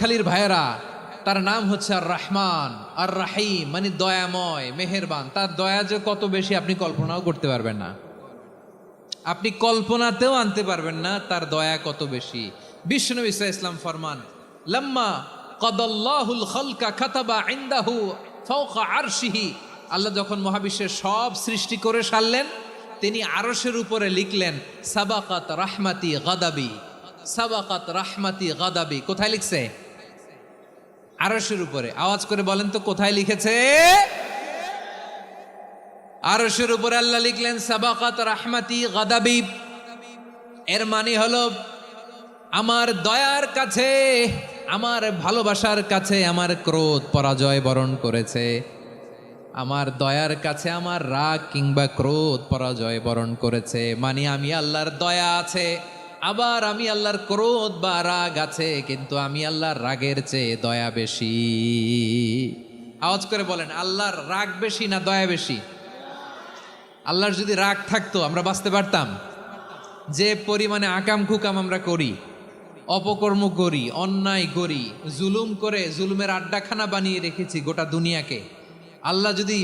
নোয়াখালীর ভাইয়েরা, তার নাম হচ্ছে আর রহমান আর রাহিম, মানে দয়াময়, মেহেরবান। তার দয়া যে কত বেশি আপনি কল্পনাও করতে পারবেন না, আপনি কল্পনাতেও আনতে পারবেন না তার দয়া কত বেশি। বিশ্বনবী সাল্লাল্লাহু আলাইহি ওয়াসাল্লাম ফরমান, লাম্মা কাদাল্লাহুল খালকা কাতাবা ইনদাহু ফাওকা আরশিহি, আল্লাহ যখন মহাবিশ্বের সব সৃষ্টি করে সারলেন, তিনি আরশের উপরে লিখলেন সাবাকাত রাহমাতি গাদাবি, সাবাকাত রাহমাতি গাদাবি। কোথায় লিখছে? আরশের উপরে। আওয়াজ করে বলেন তো কোথায় লিখেছে? আরশের উপরে আল্লাহ লিখলেন সাবাকাত রাহমাতি গাদাবি। এর মানে হলো আমার দয়ার কাছে, আমার ভালোবাসার কাছে আমার ক্রোধ পরাজয় বরণ করেছে, আমার দয়ার কাছে আমার রাগ কিংবা ক্রোধ পরাজয় বরণ করেছে। মানে আমি আল্লাহর দয়া আছে, আবার আমি আল্লাহর ক্রোধ বা রাগ আছে, কিন্তু আমি আল্লাহর রাগের চেয়ে দয়া বেশি। আওয়াজ করে বলেন, আল্লাহর রাগ বেশি না দয়া বেশি? আল্লাহর যদি রাগ থাকতো আমরা বাঁচতে পারতাম? যে পরিমাণে আকাম খুকাম আমরা করি, অপকর্ম করি, অন্যায় করি, জুলুম করে জুলুমের আড্ডাখানা বানিয়ে রেখেছি গোটা দুনিয়াকে, আল্লাহ যদি